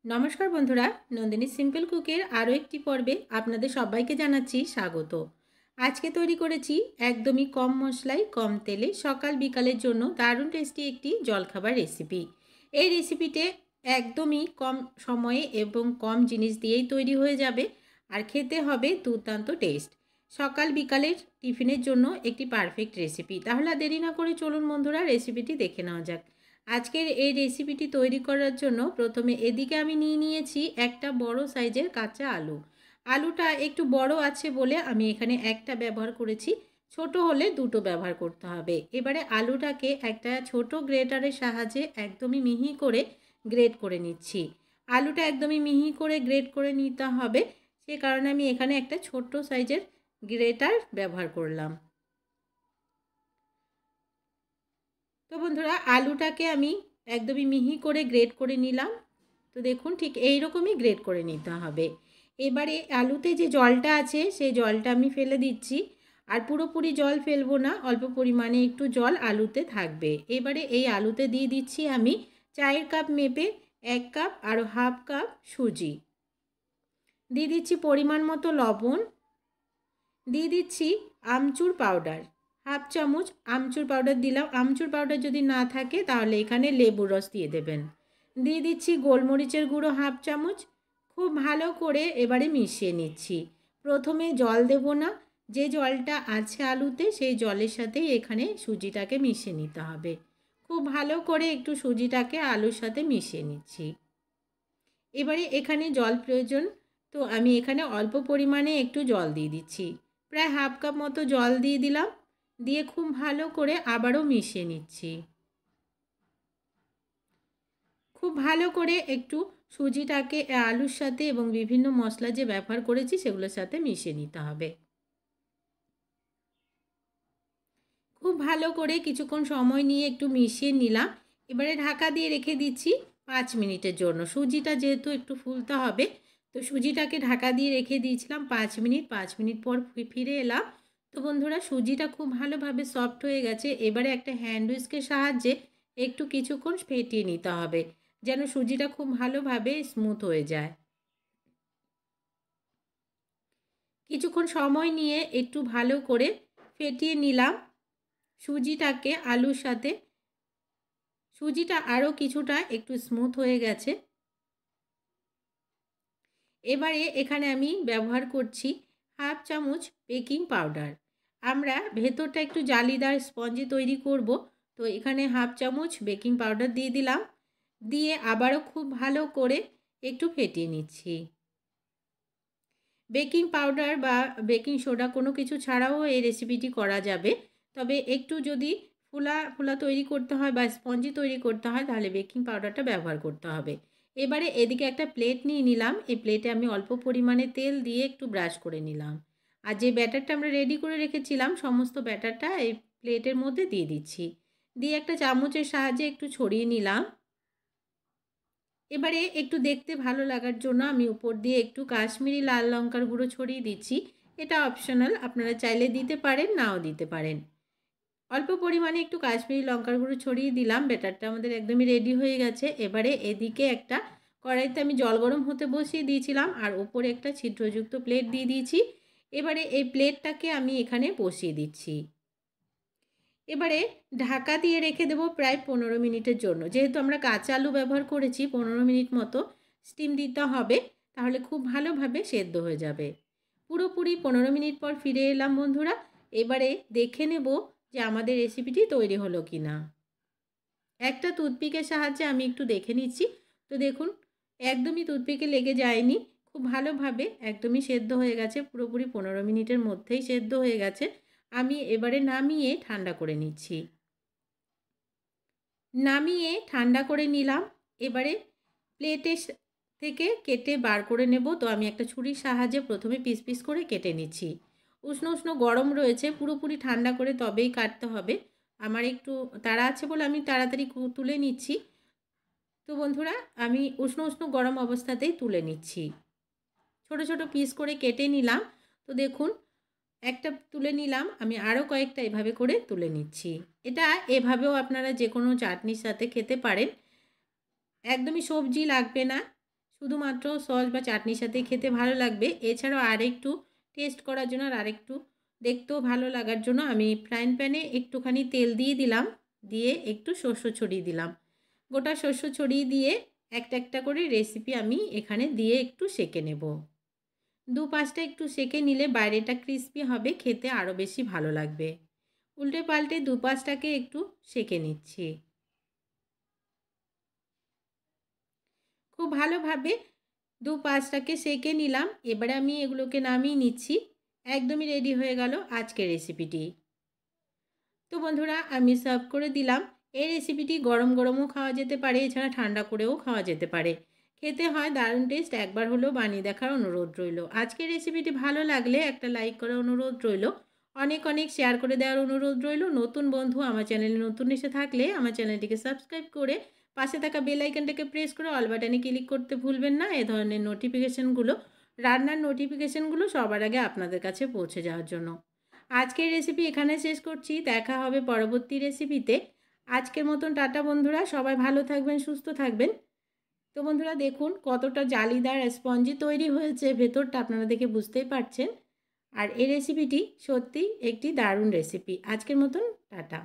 नमस्कार बंधुरा नंदिनी सिम्पल कुकेर आरो एकटी पर्वे आपनादेर सबाइके जानाच्छि स्वागत। आज के तैरी करेछि एकदमई कम मशलाय कम तेले सकाल बिकालेर जोन्नो दारुण टेस्टी एकटी जलखाबार रेसिपि। এই রেসিপিতে একদমই কম সময়ে এবং কম জিনিস দিয়েই তৈরি হয়ে যাবে আর খেতে হবে দুর্দান্ত টেস্ট। সকাল বিকালের টিফিনের জন্য একটি পারফেক্ট রেসিপি। তাহলে আর দেরি না করে চলুন বন্ধুরা রেসিপিটি দেখে নেওয়া যাক। আজকের এই রেসিপিটি তৈরি করার জন্য প্রথমে এদিকে আমি নিয়েছি একটা বড় সাইজের কাঁচা আলু। আলুটা একটু বড় আছে বলে আমি এখানে একটা ব্যবহার করেছি, ছোট হলে দুটো ব্যবহার করতে হবে। এবারে আলুটাকে একটা ছোট গ্রেটারের সাহায্যে একদমই মিহি করে গ্রেট করে নিচ্ছি। আলুটা একদমই মিহি করে গ্রেট করে নিতে হবে, সে কারণে আমি এখানে একটা ছোট সাইজের গ্রেটার ব্যবহার করলাম। তো বন্ধুরা আলুটাকে আমি একদমই মিহি করে গ্রেট করে নিলাম। তো দেখুন ঠিক এই রকমই গ্রেট করে নিতে হবে। এবারে আলুতে যে জলটা আছে সেই জলটা আমি ফেলে দিচ্ছি, আর পুরোপুরি জল ফেলবো না, অল্প পরিমাণে একটু জল আলুতে থাকবে। এবারে এই আলুতে দিয়ে দিচ্ছি আমি 4 কাপ মেপে 1 কাপ আর হাফ কাপ সুজি, দিয়ে দিচ্ছি পরিমাণ মতো লবণ, দিয়ে দিচ্ছি আমচুর পাউডার হাফ চামচ আমচুর পাউডার দিলাম। আমচুর পাউডার যদি না থাকে তাহলে এখানে লেবুর রস দিয়ে দেবেন। দিয়ে দিচ্ছি গোলমরিচের গুঁড়ো হাফ চামচ। খুব ভালো করে এবারে মিশিয়ে নিচ্ছি। প্রথমে জল দেব না, যে জলটা আছে আলুতে সেই জলের সাথেই এখানে সুজিটাকে মিশিয়ে নিতে হবে। খুব ভালো করে একটু সুজিটাকে আলুর সাথে মিশিয়ে নিচ্ছি। এবারে এখানে জল প্রয়োজন, তো আমি এখানে অল্প পরিমাণে একটু জল দিয়ে দিচ্ছি, প্রায় হাফ কাপ মতো জল দিয়ে দিলাম। দিয়ে খুব ভালো করে আবারও মিশিয়ে নিচ্ছি। খুব ভালো করে একটু সুজিটাকে আলুর সাথে এবং বিভিন্ন মশলা যে ব্যবহার করেছি সেগুলোর সাথে মিশিয়ে নিতে হবে। খুব ভালো করে কিছুক্ষণ সময় নিয়ে একটু মিশিয়ে নিলাম। এবারে ঢাকা দিয়ে রেখে দিচ্ছি 5 মিনিটের জন্য। সুজিটা যেহেতু একটু ফুলতে হবে, তো সুজিটাকে ঢাকা দিয়ে রেখে দিয়েছিলাম 5 মিনিট। 5 মিনিট পর ফিরে এলাম। তো বন্ধুরা সুজিটা খুব ভালোভাবে সফট হয়ে গেছে। এবারে একটা হ্যান্ড উইস্কের সাহায্যে একটু কিছুক্ষণ ফেটিয়ে নিতে হবে, যেন সুজিটা খুব ভালোভাবে স্মুথ হয়ে যায়। কিছুক্ষণ সময় নিয়ে একটু ভালো করে ফেটিয়ে নিলাম সুজিটাকে আলুর সাথে। সুজিটা আরও কিছুটা একটু স্মুথ হয়ে গেছে। এবারে এখানে আমি ব্যবহার করছি হাফ চামচ বেকিং পাউডার। আমরা ভেতরটা একটু জালিদার স্পঞ্জি তৈরি করব, তো এখানে হাফ চামচ বেকিং পাউডার দিয়ে দিলাম। দিয়ে আবারও খুব ভালো করে একটু ফেটিয়ে নিচ্ছি। বেকিং পাউডার বা বেকিং সোডা কোনো কিছু ছাড়াও এই রেসিপিটি করা যাবে, তবে একটু যদি ফুলা ফুলা তৈরি করতে হয় বা স্পঞ্জি তৈরি করতে হয় তাহলে বেকিং পাউডারটা ব্যবহার করতে হবে। এবারে এদিকে একটা প্লেট নিয়ে নিলাম। এই প্লেটে আমি অল্প পরিমাণে তেল দিয়ে একটু ব্রাশ করে নিলাম, আর যে ব্যাটারটা আমরা রেডি করে রেখেছিলাম সমস্ত ব্যাটারটা এই প্লেটের মধ্যে দিয়ে দিচ্ছি। দিয়ে একটা চামচের সাহায্যে একটু ছড়িয়ে নিলাম। এবারে একটু দেখতে ভালো লাগার জন্য আমি উপর দিয়ে একটু কাশ্মীরি লাল লঙ্কার গুঁড়ো ছড়িয়ে দিচ্ছি। এটা অপশনাল, আপনারা চাইলে দিতে পারেন নাও দিতে পারেন। অল্প পরিমাণে একটু কাশ্মীরি লঙ্কার গুঁড়ো ছড়িয়ে দিলাম। ব্যাটারটা আমাদের একদমই রেডি হয়ে গেছে। এবারে এদিকে একটা কড়াইতে আমি জল গরম হতে বসিয়ে দিয়েছিলাম, আর ওপরে একটা ছিদ্রযুক্ত প্লেট দিয়ে দিয়েছি। এবারে এই প্লেটটাকে আমি এখানে বসিয়ে দিচ্ছি। এবারে ঢাকা দিয়ে রেখে দেবো প্রায় 15 মিনিটের জন্য। যেহেতু আমরা কাঁচা আলু ব্যবহার করেছি, 15 মিনিট মতো স্টিম দিতে হবে, তাহলে খুব ভালোভাবে সেদ্ধ হয়ে যাবে। পুরোপুরি 15 মিনিট পর ফিরে এলাম বন্ধুরা। এবারে দেখে নেব যে আমাদের রেসিপিটি তৈরি হলো কি না। একটা টুথপিকের সাহায্যে আমি একটু দেখে নিচ্ছি। তো দেখুন একদমই টুথপিকে লেগে যায়নি, খুব ভালোভাবে একদমই সেদ্ধ হয়ে গেছে। পুরোপুরি 15 মিনিটের মধ্যেই সেদ্ধ হয়ে গেছে। আমি এবারে নামিয়ে ঠান্ডা করে নিচ্ছি। নামিয়ে ঠান্ডা করে নিলাম। এবারে প্লেটে থেকে কেটে বার করে নেব। তো আমি একটা ছুরির সাহায্যে প্রথমে পিস পিস করে কেটে নিচ্ছি। উষ্ণ উষ্ণ গরম রয়েছে, পুরোপুরি ঠান্ডা করে তবেই কাটতে হবে। আমার একটু তাড়া আছে বলে আমি তাড়াতাড়ি তুলে নিচ্ছি। তো বন্ধুরা আমি উষ্ণ উষ্ণ গরম অবস্থাতেই তুলে নিচ্ছি। ছোট ছোট পিস করে কেটে নিলাম। তো দেখুন একটা তুলে নিলাম, আমি আরও কয়েকটা এভাবে করে তুলে নিচ্ছি। এটা এভাবেও আপনারা যে কোনো চাটনির সাথে খেতে পারেন। একদমই সবজি লাগবে না, শুধুমাত্র সস বা চাটনির সাথে খেতে ভালো লাগবে। এছাড়াও আরেকটু টেস্ট করার জন্য আর আরেকটু দেখতেও ভালো লাগার জন্য আমি ফ্রাইং প্যানে একটুখানি তেল দিয়ে দিলাম, দিয়ে একটু শস্য ছড়িয়ে দিলাম। গোটা শস্য ছড়িয়ে দিয়ে একটা একটা করে রেসিপি আমি এখানে দিয়ে একটু সেঁকে নেব। দুপাশটা একটু সেঁকে নিলে বাইরেটা ক্রিস্পি হবে, খেতে আরও বেশি ভালো লাগবে। উল্টে পাল্টে দুপাশটাকে একটু সেঁকে নিচ্ছি। খুব ভালোভাবে দুপাশটাকে সেঁকে নিলাম। এবারে আমি এগুলোকে নামিয়ে নিচ্ছি। একদমই রেডি হয়ে গেল আজকের রেসিপিটি। তো বন্ধুরা আমি সার্ভ করে দিলাম। এই রেসিপিটি গরম গরমও খাওয়া যেতে পারে, এছাড়া ঠান্ডা করেও খাওয়া যেতে পারে। খেতে হয় দারুণ টেস্ট, একবার হলেও বানিয়ে দেখার অনুরোধ রইল। আজকের রেসিপিটি ভালো লাগলে একটা লাইক করার অনুরোধ রইল, অনেক অনেক শেয়ার করে দেওয়ার অনুরোধ রইল। নতুন বন্ধু আমার চ্যানেলে নতুন এসে থাকলে আমার চ্যানেলটিকে সাবস্ক্রাইব করে পাশে থাকা বেল আইকনটাকে প্রেস করে অল বাটনে ক্লিক করতে ভুলবেন না। এ ধরনের নোটিফিকেশানগুলো, রান্নার নোটিফিকেশানগুলো সবার আগে আপনাদের কাছে পৌঁছে যাওয়ার জন্য। আজকের রেসিপি এখানে শেষ করছি, দেখা হবে পরবর্তী রেসিপিতে। আজকের মতন টাটা বন্ধুরা, সবাই ভালো থাকবেন, সুস্থ থাকবেন। তো বন্ধুরা দেখুন কতটা জালিদার স্পঞ্জি তৈরি হয়েছে, ভেতরটা আপনারা দেখে বুঝতেই পারছেন। আর এই রেসিপিটি সত্যিই একটি দারুণ রেসিপি। আজকের মতন টাটা।